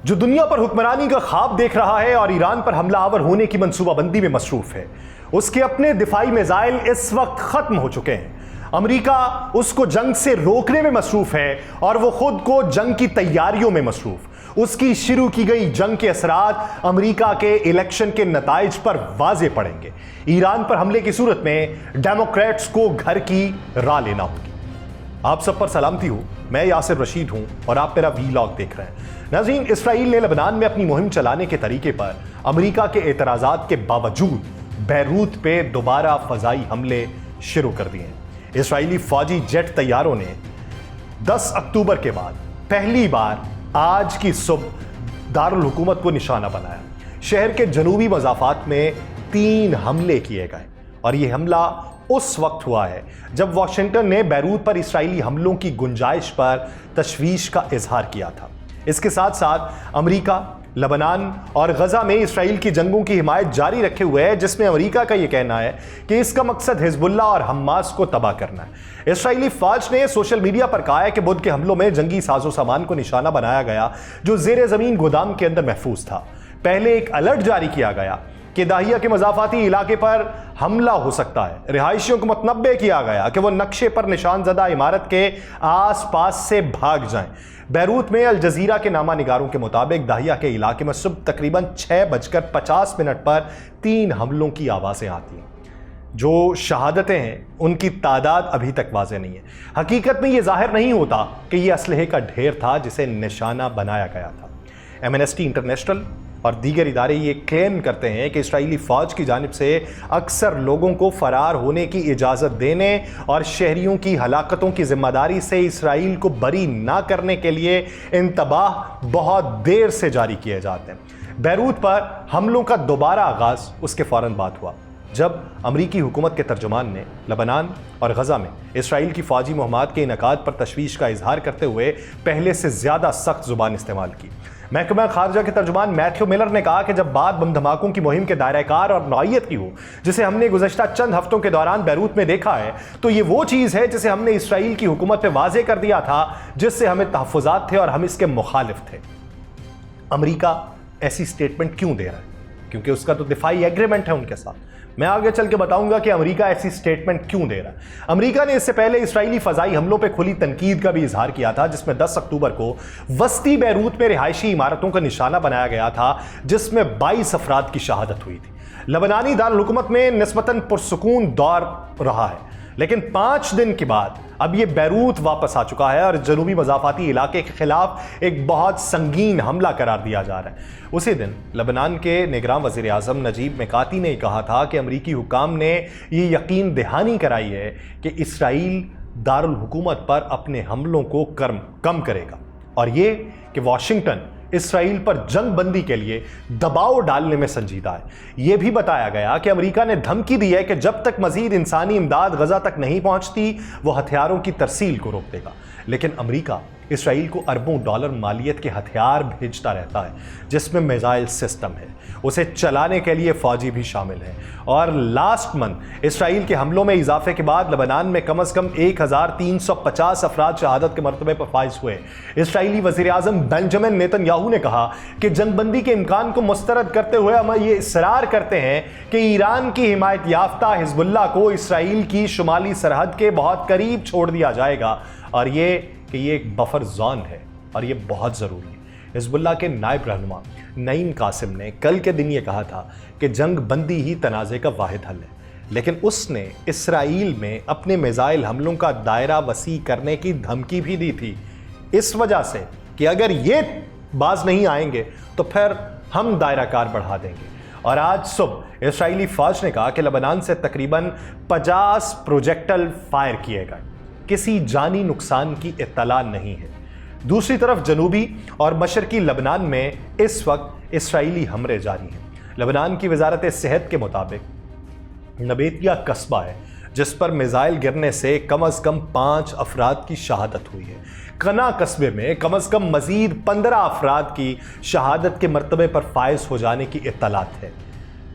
جو دنیا پر حکمرانی کا خواب دیکھ رہا ہے اور ایران پر حملہ آور ہونے کی منصوبہ بندی میں مصروف ہے، اس کے اپنے دفاعی میزائل اس وقت ختم ہو چکے ہیں۔ امریکہ اس کو جنگ سے روکنے میں مصروف ہے اور وہ خود کو جنگ کی تیاریوں میں مصروف۔ اس کی شروع کی گئی جنگ کے اثرات امریکہ کے الیکشن کے نتائج پر واضح پڑیں گے۔ ایران پر حملے کی صورت میں ڈیموکریٹس کو گھر کی راہ لینا ہوگی۔ آپ سب پر سلامتی ہو، میں یاسر رشید ہوں اور آپ میرا ویلاگ دیکھ رہے ہیں۔ ناظرین، اسرائیل نے لبنان میں اپنی مہم چلانے کے طریقے پر امریکہ کے اعتراضات کے باوجود بیروت پہ دوبارہ فضائی حملے شروع کر دیے ہیں۔ اسرائیلی فوجی جیٹ طیاروں نے 10 اکتوبر کے بعد پہلی بار آج کی صبح دارالحکومت کو نشانہ بنایا۔ شہر کے جنوبی مضافات میں 3 حملے کیے گئے اور یہ حملہ اس وقت ہوا ہے جب واشنگٹن نے بیروت پر اسرائیلی حملوں کی گنجائش پر تشویش کا اظہار کیا تھا۔ اس کے ساتھ ساتھ امریکہ لبنان اور غزہ میں اسرائیل کی جنگوں کی حمایت جاری رکھے ہوئے ہے، جس میں امریکہ کا یہ کہنا ہے کہ اس کا مقصد حزب اللہ اور حماس کو تباہ کرنا ہے۔ اسرائیلی فوج نے سوشل میڈیا پر کہا ہے کہ بدھ کے حملوں میں جنگی ساز و سامان کو نشانہ بنایا گیا جو زیر زمین گودام کے اندر محفوظ تھا۔ پہلے ایک الرٹ جاری کیا گیا کہ داہیہ کے مضافاتی علاقے پر حملہ ہو سکتا ہے۔ رہائشیوں کو متنبہ کیا گیا کہ وہ نقشے پر نشان زدہ عمارت کے آس پاس سے بھاگ جائیں۔ بیروت میں الجزیرہ کے نامہ نگاروں کے مطابق داہیہ کے علاقے میں صبح تقریباً 6:50 پر 3 حملوں کی آوازیں آتی ہیں۔ جو شہادتیں ہیں ان کی تعداد ابھی تک واضح نہیں ہے۔ حقیقت میں یہ ظاہر نہیں ہوتا کہ یہ اسلحے کا ڈھیر تھا جسے نشانہ بنایا گیا تھا۔ ایمنسٹی انٹرنیشنل اور دیگر ادارے یہ کلیم کرتے ہیں کہ اسرائیلی فوج کی جانب سے اکثر لوگوں کو فرار ہونے کی اجازت دینے اور شہریوں کی ہلاکتوں کی ذمہ داری سے اسرائیل کو بری نہ کرنے کے لیے انتباہ بہت دیر سے جاری کیے جاتے ہیں۔ بیروت پر حملوں کا دوبارہ آغاز اس کے فوراً بعد ہوا جب امریکی حکومت کے ترجمان نے لبنان اور غزہ میں اسرائیل کی فوجی مہمات کے انعقاد پر تشویش کا اظہار کرتے ہوئے پہلے سے زیادہ سخت زبان استعمال کی۔ محکمہ خارجہ کے ترجمان میتھیو ملر نے کہا کہ جب بات بم دھماکوں کی مہم کے دائرہ کار اور نوعیت کی ہو جسے ہم نے گزشتہ چند ہفتوں کے دوران بیروت میں دیکھا ہے، تو یہ وہ چیز ہے جسے ہم نے اسرائیل کی حکومت پہ واضح کر دیا تھا جس سے ہمیں تحفظات تھے اور ہم اس کے مخالف تھے۔ امریکہ ایسی سٹیٹمنٹ کیوں دے رہا ہے؟ کیونکہ اس کا تو دفاعی ایگریمنٹ ہے ان کے ساتھ۔ میں آگے چل کے بتاؤں گا کہ امریکہ ایسی سٹیٹمنٹ کیوں دے رہا ہے۔ امریکہ نے اس سے پہلے اسرائیلی فضائی حملوں پہ کھلی تنقید کا بھی اظہار کیا تھا، جس میں 10 اکتوبر کو وسطی بیروت میں رہائشی عمارتوں کا نشانہ بنایا گیا تھا جس میں 22 افراد کی شہادت ہوئی تھی۔ لبنانی دارالحکومت میں نسبتاً پرسکون دور رہا ہے، لیکن 5 دن کے بعد اب یہ بیروت واپس آ چکا ہے اور جنوبی مضافاتی علاقے کے خلاف ایک بہت سنگین حملہ قرار دیا جا رہا ہے۔ اسی دن لبنان کے نگراں وزیر اعظم نجیب میقاتی نے کہا تھا کہ امریکی حکام نے یہ یقین دہانی کرائی ہے کہ اسرائیل دارالحکومت پر اپنے حملوں کو کم کرے گا، اور یہ کہ واشنگٹن اسرائیل پر جنگ بندی کے لیے دباؤ ڈالنے میں سنجیدہ ہے۔ یہ بھی بتایا گیا کہ امریکہ نے دھمکی دی ہے کہ جب تک مزید انسانی امداد غزہ تک نہیں پہنچتی وہ ہتھیاروں کی ترسیل کو روک دے گا، لیکن امریکہ اسرائیل کو اربوں ڈالر مالیت کے ہتھیار بھیجتا رہتا ہے جس میں میزائل سسٹم ہے، اسے چلانے کے لیے فوجی بھی شامل ہیں۔ اور لاسٹ منتھ اسرائیل کے حملوں میں اضافے کے بعد لبنان میں کم از کم 1350 افراد شہادت کے مرتبے پر فائز ہوئے۔ اسرائیلی وزیر اعظم بنجمن نیتن یاہو نے کہا کہ جنگ بندی کے امکان کو مسترد کرتے ہوئے ہم یہ اصرار کرتے ہیں کہ ایران کی حمایت یافتہ حزب اللہ کو اسرائیل کی شمالی سرحد کے بہت قریب چھوڑ دیا جائے گا، اور یہ کہ یہ ایک بفر زون ہے اور یہ بہت ضروری ہے۔ حزب اللہ کے نائب رہنما نعیم قاسم نے کل کے دن یہ کہا تھا کہ جنگ بندی ہی تنازع کا واحد حل ہے، لیکن اس نے اسرائیل میں اپنے میزائل حملوں کا دائرہ وسیع کرنے کی دھمکی بھی دی تھی، اس وجہ سے کہ اگر یہ باز نہیں آئیں گے تو پھر ہم دائرہ کار بڑھا دیں گے۔ اور آج صبح اسرائیلی فوج نے کہا کہ لبنان سے تقریباً 50 پروجیکٹل فائر کیے گئے، کسی جانی نقصان کی اطلاع نہیں ہے۔ دوسری طرف جنوبی اور مشرقی لبنان میں اس وقت اسرائیلی حملے جاری ہیں۔ لبنان کی وزارت صحت کے مطابق نبیتیہ قصبہ ہے جس پر میزائل گرنے سے کم از کم 5 افراد کی شہادت ہوئی ہے۔ قنا قصبے میں کم از کم مزید 15 افراد کی شہادت کے مرتبے پر فائز ہو جانے کی اطلاعات ہے۔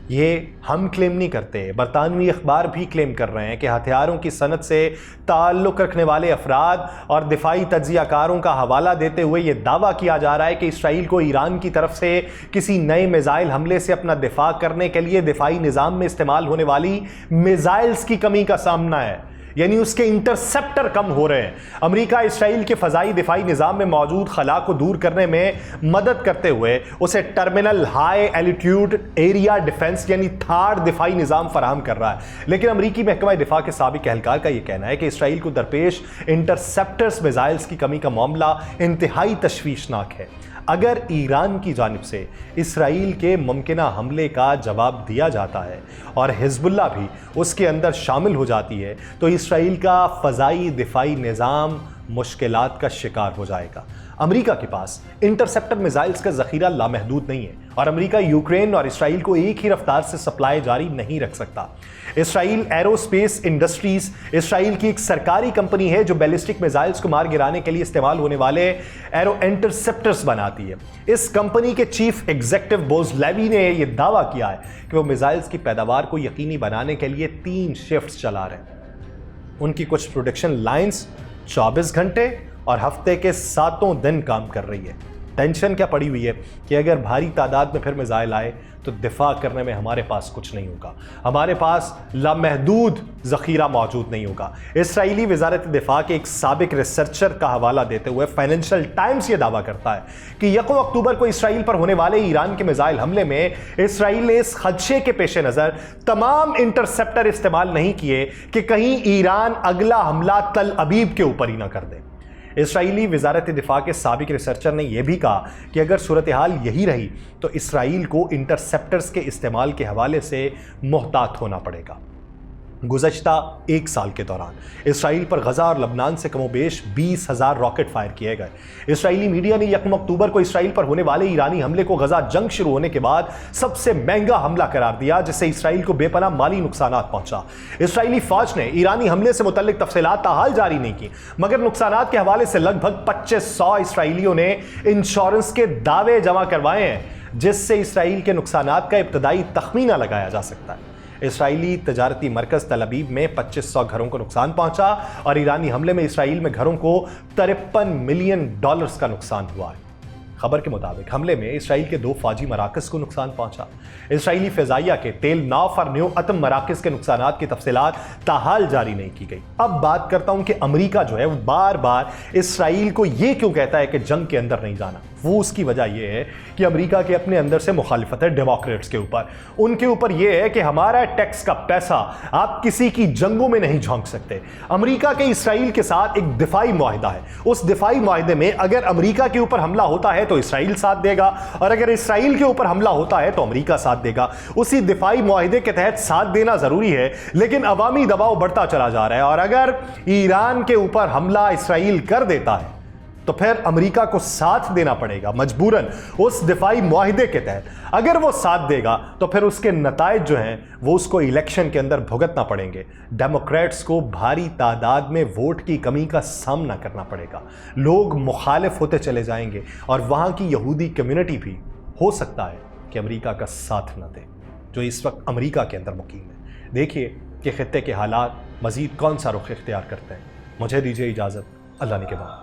یہ ہم کلیم نہیں کرتے، برطانوی اخبار بھی کلیم کر رہے ہیں کہ ہتھیاروں کی صنعت سے تعلق رکھنے والے افراد اور دفاعی تجزیہ کاروں کا حوالہ دیتے ہوئے یہ دعویٰ کیا جا رہا ہے کہ اسرائیل کو ایران کی طرف سے کسی نئے میزائل حملے سے اپنا دفاع کرنے کے لیے دفاعی نظام میں استعمال ہونے والی میزائلز کی کمی کا سامنا ہے، یعنی اس کے انٹرسپٹر کم ہو رہے ہیں۔ امریکہ اسرائیل کے فضائی دفاعی نظام میں موجود خلا کو دور کرنے میں مدد کرتے ہوئے اسے ٹرمینل ہائی ایلٹیوڈ ایریا ڈیفنس یعنی تھاڈ دفاعی نظام فراہم کر رہا ہے، لیکن امریکی محکمہ دفاع کے سابق اہلکار کا یہ کہنا ہے کہ اسرائیل کو درپیش انٹرسپٹرز میزائلز کی کمی کا معاملہ انتہائی تشویشناک ہے۔ اگر ایران کی جانب سے اسرائیل کے ممکنہ حملے کا جواب دیا جاتا ہے اور حزب اللہ بھی اس کے اندر شامل ہو جاتی ہے تو اسرائیل کا فضائی دفاعی نظام مشکلات کا شکار ہو جائے گا۔ امریکہ کے پاس انٹرسپٹر میزائلز کا ذخیرہ لامحدود نہیں ہے اور امریکہ یوکرین اور اسرائیل کو ایک ہی رفتار سے سپلائی جاری نہیں رکھ سکتا۔ اسرائیل ایرو اسپیس انڈسٹریز اسرائیل کی ایک سرکاری کمپنی ہے جو بیلسٹک میزائلز کو مار گرانے کے لیے استعمال ہونے والے ایرو انٹرسپٹرز بناتی ہے۔ اس کمپنی کے چیف ایگزیکٹو بوز لیوی نے یہ دعویٰ کیا ہے کہ وہ میزائلز کی پیداوار کو یقینی بنانے کے لیے 3 شفٹس چلا رہے ہیں۔ ان کی کچھ پروڈکشن لائنز 24 گھنٹے اور ہفتے کے 7 دن کام کر رہی ہے۔ ٹینشن کیا پڑی ہوئی ہے کہ اگر بھاری تعداد میں پھر میزائل آئے تو دفاع کرنے میں ہمارے پاس کچھ نہیں ہوگا، ہمارے پاس لامحدود ذخیرہ موجود نہیں ہوگا۔ اسرائیلی وزارت دفاع کے ایک سابق ریسرچر کا حوالہ دیتے ہوئے فائنینشل ٹائمز یہ دعویٰ کرتا ہے کہ 1 اکتوبر کو اسرائیل پر ہونے والے ایران کے میزائل حملے میں اسرائیل نے اس خدشے کے پیش نظر تمام انٹرسپٹر استعمال نہیں کیے کہ کہیں ایران اگلا حملہ تل ابیب کے اوپر ہی نہ کر دے۔ اسرائیلی وزارت دفاع کے سابق ریسرچر نے یہ بھی کہا کہ اگر صورتحال یہی رہی تو اسرائیل کو انٹرسپٹرز کے استعمال کے حوالے سے محتاط ہونا پڑے گا۔ گزشتہ 1 سال کے دوران اسرائیل پر غزہ اور لبنان سے کم و بیش 20,000 راکٹ فائر کیے گئے۔ اسرائیلی میڈیا نے 1 اکتوبر کو اسرائیل پر ہونے والے ایرانی حملے کو غزہ جنگ شروع ہونے کے بعد سب سے مہنگا حملہ قرار دیا، جس سے اسرائیل کو بے پناہ مالی نقصانات پہنچا۔ اسرائیلی فوج نے ایرانی حملے سے متعلق تفصیلات تاحال جاری نہیں کی، مگر نقصانات کے حوالے سے لگ بھگ 2500 اسرائیلیوں نے انشورنس کے دعوے جمع کروائے ہیں، جس سے اسرائیل کے نقصانات کا ابتدائی تخمینہ لگایا جا سکتا ہے۔ اسرائیلی تجارتی مرکز تل ابیب میں 2500 گھروں کو نقصان پہنچا اور ایرانی حملے میں اسرائیل میں گھروں کو $53 ملین کا نقصان ہوا ہے۔ خبر کے مطابق حملے میں اسرائیل کے 2 فوجی مراکز کو نقصان پہنچا۔ اسرائیلی فضائیہ کے تیل ناف اور نیو اتم مراکز کے نقصانات کی تفصیلات تاحال جاری نہیں کی گئی۔ اب بات کرتا ہوں کہ امریکہ جو ہے وہ بار بار اسرائیل کو یہ کیوں کہتا ہے کہ جنگ کے اندر نہیں جانا۔ وہ اس کی وجہ یہ ہے کہ امریکہ کے اپنے اندر سے مخالفت ہے ڈیموکریٹس کے اوپر۔ ان کے اوپر یہ ہے کہ ہمارا ٹیکس کا پیسہ آپ کسی کی جنگوں میں نہیں جھونک سکتے۔ امریکہ کے اسرائیل کے ساتھ ایک دفاعی معاہدہ ہے، اس دفاعی معاہدے میں اگر امریکہ کے اوپر حملہ ہوتا ہے تو اسرائیل ساتھ دے گا، اور اگر اسرائیل کے اوپر حملہ ہوتا ہے تو امریکہ ساتھ دے گا۔ اسی دفاعی معاہدے کے تحت ساتھ دینا ضروری ہے، لیکن عوامی دباؤ بڑھتا چلا جا رہا ہے، اور اگر ایران کے اوپر حملہ اسرائیل کر دیتا ہے تو پھر امریکہ کو ساتھ دینا پڑے گا مجبوراً اس دفاعی معاہدے کے تحت۔ اگر وہ ساتھ دے گا تو پھر اس کے نتائج جو ہیں وہ اس کو الیکشن کے اندر بھگتنا پڑیں گے۔ ڈیموکریٹس کو بھاری تعداد میں ووٹ کی کمی کا سامنا کرنا پڑے گا، لوگ مخالف ہوتے چلے جائیں گے، اور وہاں کی یہودی کمیونٹی بھی ہو سکتا ہے کہ امریکہ کا ساتھ نہ دے، جو اس وقت امریکہ کے اندر مقیم ہے۔ دیکھیے کہ خطے کے حالات مزید کون سا رخ اختیار کرتے ہیں۔ مجھے دیجیے اجازت، اللہ نے کے بعد۔